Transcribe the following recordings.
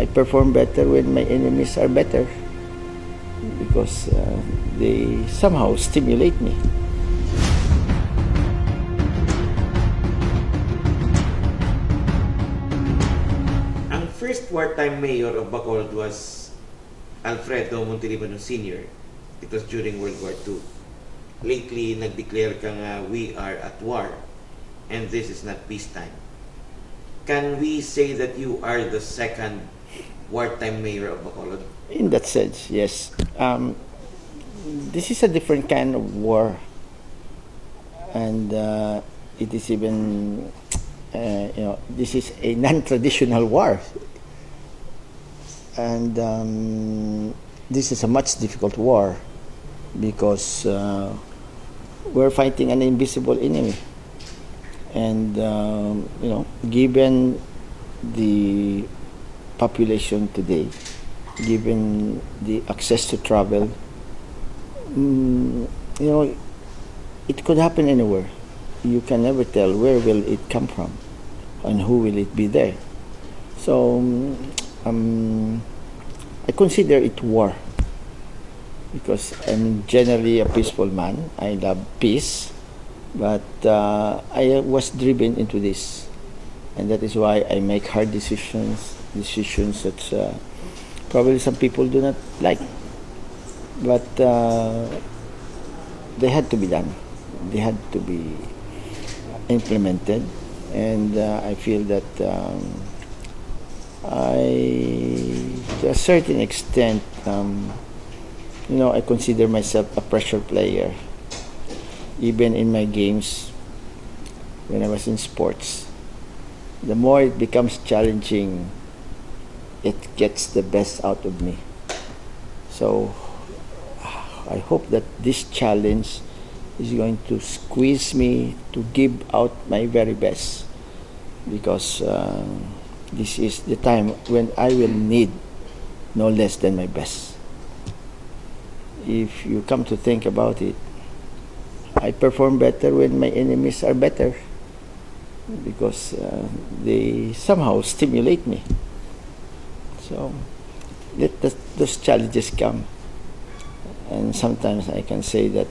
I perform better when my enemies are better because they somehow stimulate me. Ang first wartime mayor of Bacolod was Alfredo Montelibano Sr. It was during World War II. Lately, nag-declare ka nga, we are at war and this is not peacetime. Can we say that you are the second wartime mayor of Bacolod? In that sense, yes. This is a different kind of war, and it is even, this is a non-traditional war, and this is a much difficult war because we're fighting an invisible enemy, and given the population today, given the access to travel, it could happen anywhere. You can never tell where will it come from and who will it be there. So I consider it war because I'm generally a peaceful man. I love peace, but I was driven into this, and that is why I make hard decisions that probably some people do not like, but they had to be done. They had to be implemented, and I feel that to a certain extent, I consider myself a pressure player. Even in my games, when I was in sports, the more it becomes challenging, it gets the best out of me. So I hope that this challenge is going to squeeze me to give out my very best, because this is the time when I will need no less than my best. If you come to think about it, I perform better when my enemies are better because they somehow stimulate me. So let those challenges come, and sometimes I can say that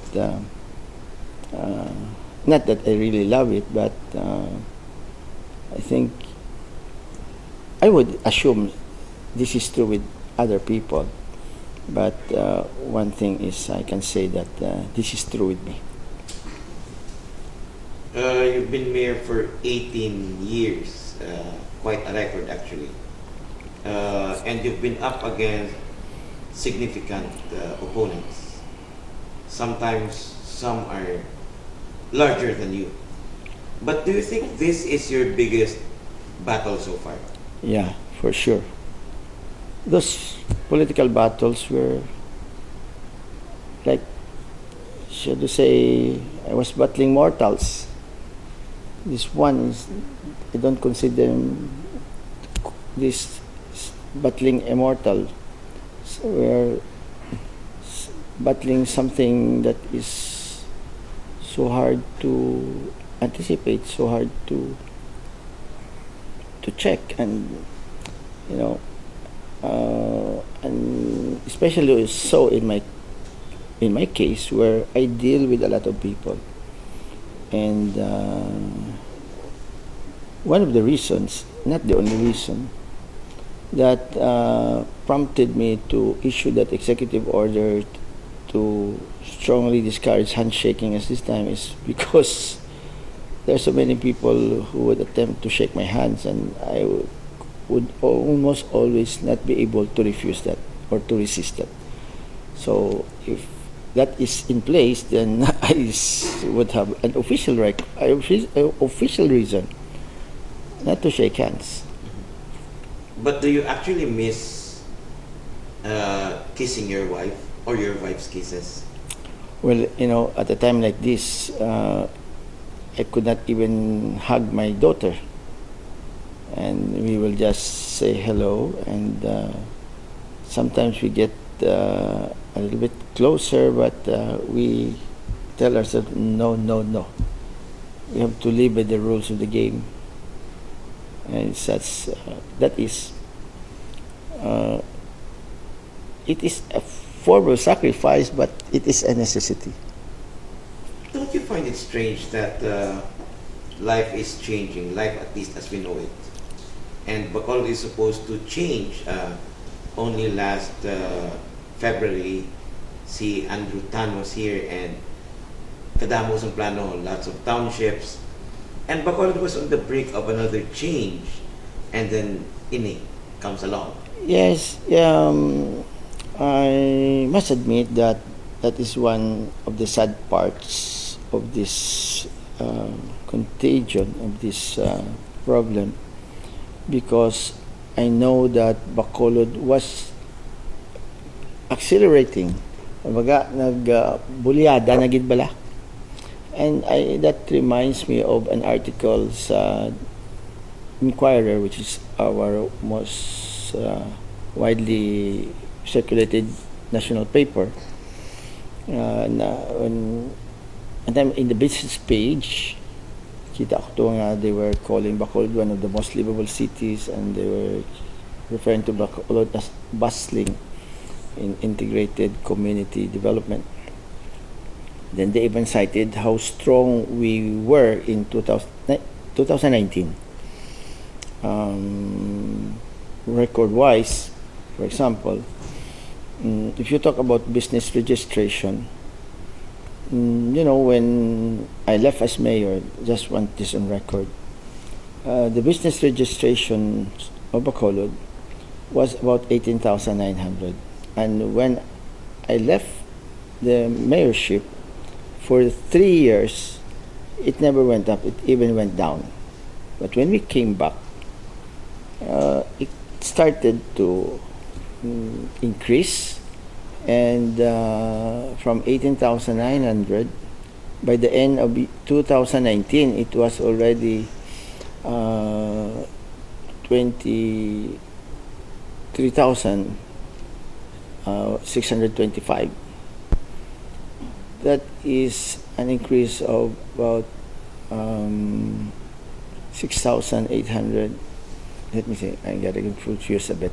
not that I really love it, but I think I would assume this is true with other people, but one thing is I can say that this is true with me. You've been mayor for 18 years, quite a record actually. And you've been up against significant opponents. Sometimes some are larger than you. But do you think this is your biggest battle so far? Yeah, for sure. Those political battles were like, should I say, I was battling mortals. This one is, I don't consider this battling immortal. So we're battling something that is so hard to anticipate, so hard to check, and and especially so in my case where I deal with a lot of people, and one of the reasons, not the only reason, that prompted me to issue that executive order to strongly discourage handshaking as this time is because there are so many people who would attempt to shake my hands, and I would almost always not be able to refuse that or to resist that. So if that is in place, then I would have an official official reason not to shake hands. But do you actually miss kissing your wife or your wife's kisses? Well, at a time like this, I could not even hug my daughter, and we will just say hello, and sometimes we get a little bit closer, but we tell ourselves, no, no, no. We have to live by the rules of the game. And that is uh, it is a form of sacrifice, but it is a necessity. Don't you find it strange that life is changing, life at least as we know it, and Bacolod is supposed to change only last February. Si Andrew Tan was here and kadamo ang plano, lots of townships, and Bacolod was on the brink of another change, and then ini comes along. Yes, I must admit that that is one of the sad parts of this contagion of this problem, because I know that Bacolod was accelerating. Kumbaga, nagbulyada na gid bala. And that reminds me of an article sa Inquirer, which is our most widely circulated national paper. And then in the business page, kita ko to nga they were calling Bacolod one of the most livable cities, and they were referring to Bacolod as bustling in integrated community development. Then they even cited how strong we were in 2019. Record-wise, for example, if you talk about business registration, when I left as mayor, just want this on record, the business registration of Bacolod was about 18,900. And when I left the mayorship, for 3 years, it never went up, it even went down. But when we came back, it started to increase, and from 18,900, by the end of 2019, it was already 23,625. That is an increase of about 6,800. Let me see, I gotta confuse a bit.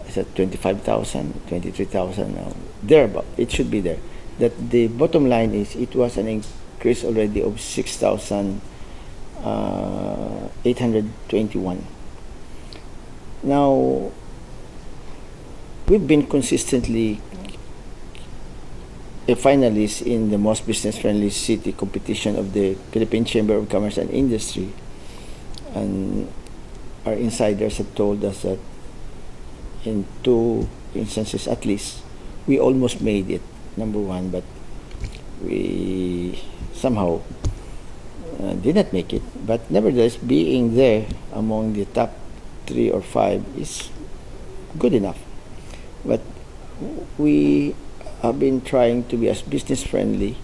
It's at 25,000, 23,000 now. Thereabout, it should be there. That the bottom line is it was an increase already of 6,821. Now, we've been consistently a finalist in the most business-friendly city competition of the Philippine Chamber of Commerce and Industry, and our insiders have told us that in 2 instances at least, we almost made it, number one, but we somehow did not make it. But nevertheless, being there among the top 3 or 5 is good enough. But we have been trying to be as business friendly,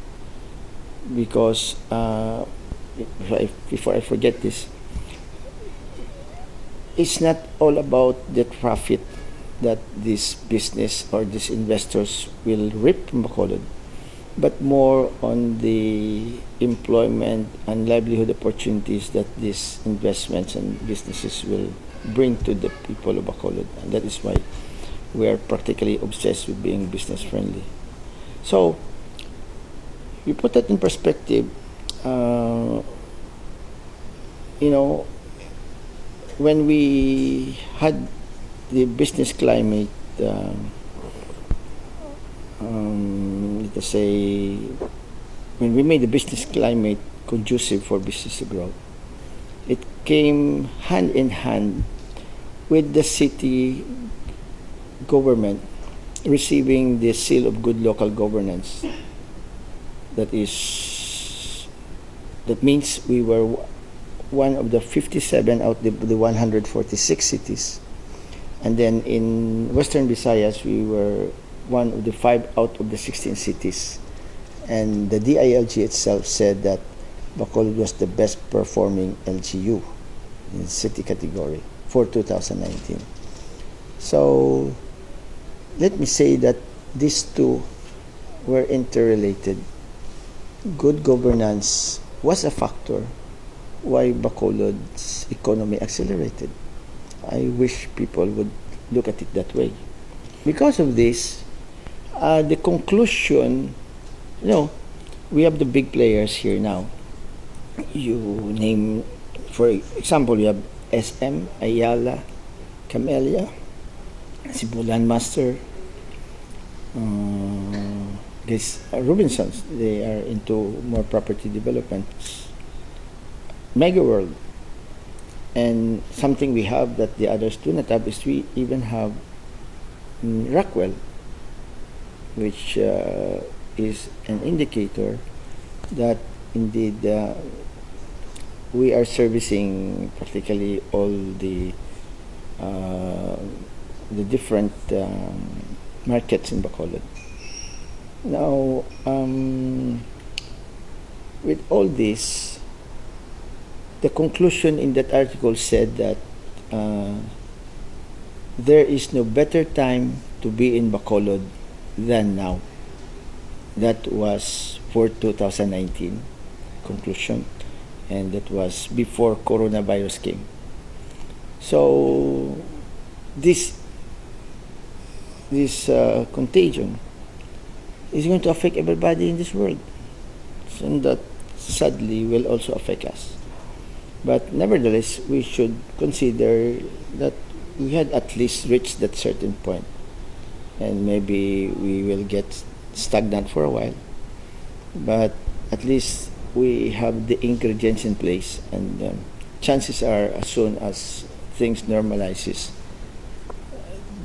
because before I forget this, it's not all about the profit that this business or these investors will reap from Bacolod, but more on the employment and livelihood opportunities that these investments and businesses will bring to the people of Bacolod. And that is why we are practically obsessed with being business friendly. So, you put that in perspective, when we had the business climate, let's say, when we made the business climate conducive for business to grow, it came hand in hand with the city government receiving the seal of good local governance. That means we were one of the 57 out of the 146 cities. And then in Western Visayas, we were one of the 5 out of the 16 cities. And the DILG itself said that Bacolod was the best performing LGU in the city category for 2019. So let me say that these two were interrelated. Good governance was a factor why Bacolod's economy accelerated. I wish people would look at it that way. Because of this, the conclusion, you know, we have the big players here now. You name, for example, you have SM, Ayala, Camellia, Sibulan Master, Robinsons. They are into more property developments. Mega World. And something we have that the others do not have is we even have Rockwell, which is an indicator that indeed we are servicing practically all the different markets in Bacolod. Now, with all this, the conclusion in that article said that there is no better time to be in Bacolod than now. That was for 2019 conclusion, and that was before coronavirus came. So this contagion is going to affect everybody in this world, and that sadly will also affect us. But nevertheless, we should consider that we had at least reached that certain point, and maybe we will get stagnant for a while, but at least we have the ingredients in place, and chances are as soon as things normalizes,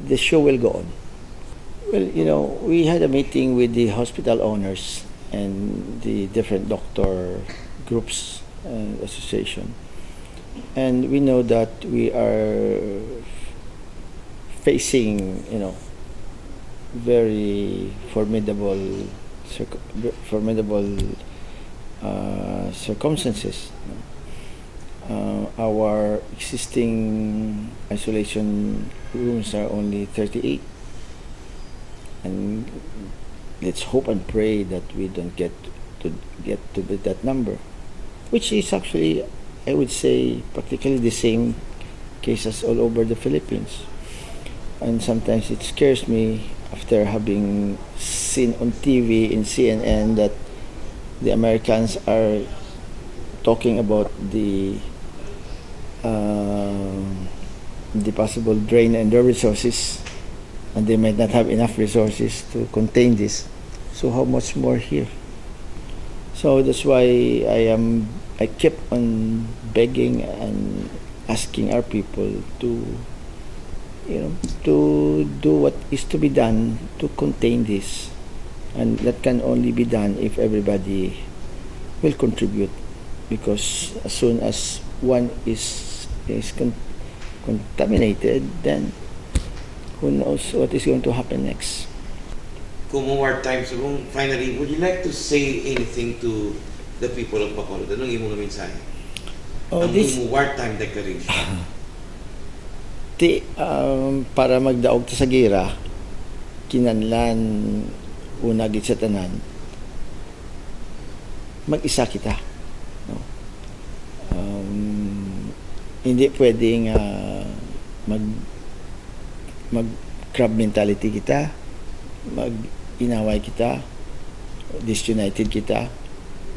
the show will go on. Well, you know, we had a meeting with the hospital owners and the different doctor groups and association, and we know that we are facing, you know, very formidable circumstances. Our existing isolation rooms are only 38, and let's hope and pray that we don't get to that number, which is actually, I would say, practically the same cases all over the Philippines. And sometimes it scares me after having seen on TV in CNN that the Americans are talking about the possible drain in their resources, and they might not have enough resources to contain this. So how much more here? So that's why I kept on begging and asking our people to, you know, to do what is to be done to contain this, and that can only be done if everybody will contribute, because as soon as one is contaminated, then who knows what is going to happen next. Kung wartime siguro, finally, would you like to say anything to the people of Bacolod? Anong imong mensahe? Ang wartime declaration. Para magdaog ta sa gira, kinanlan una gid sa tanan, mag-isa kita, no? Hindi pwedeng mag crab mentality kita, mag-inaway kita, disunited kita,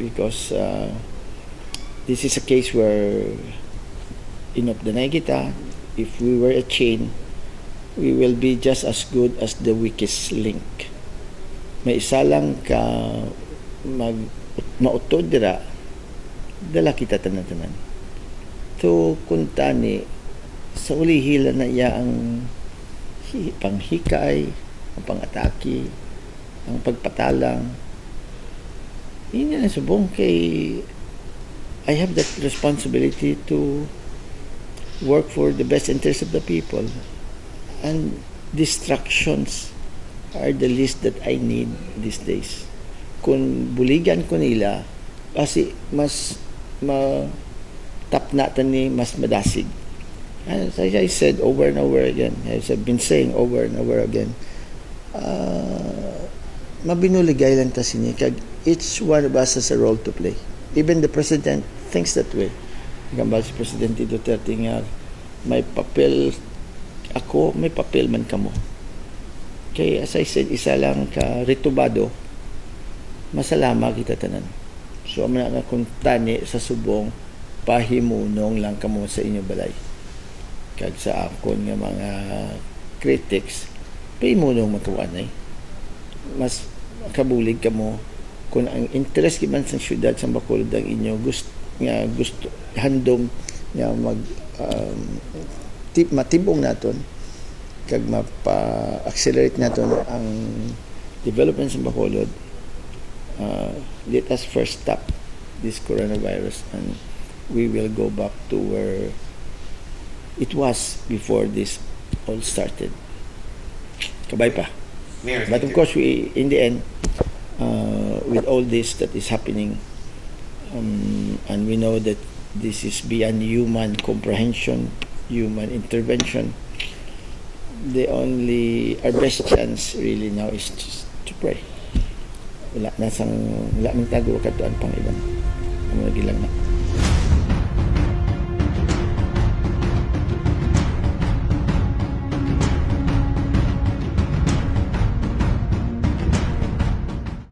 because this is a case where inopdanay kita. If we were a chain, we will be just as good as the weakest link. May isa lang ka mautod dira, dala kita tanan-tanan. To kuntani, sa ulihila na iya ang panghikay, ang pangatake, ang pagpatalang. Hindi na subong kay I have that responsibility to work for the best interest of the people, and distractions are the least that I need these days. Kung buligan ko nila, kasi mas tapnatan ni mas madasig. As I said over and over again, as I've been saying over and over again, mabinuligay lang ta sini, kag each one of us has a role to play. Even the president thinks that way. Gambal si Presidente Duterte nga may papel ako may papel man kamo. Kaya as I said, isa lang ka ritubado, masalama kita tanan. So amana nga kung tani sa subong, pahimunong lang kamo sa inyo balay. Kag sa akon nga mga critics, pahimunong matuanay. Mas kabulig kamo kung ang interest giman sa syudad sa Bacolod ang inyo gusto handom nga matibong naton kag mapa-accelerate naton ang development sa Bacolod. Let us first stop this coronavirus and we will go back to where it was before this all started. Kabay pa. Mayor, But of course, we in the end, with all this that is happening, and we know that this is beyond human comprehension, human intervention, our best chance really now is just to pray. Wala man tago katuan pang iban. Ang mga gilang na.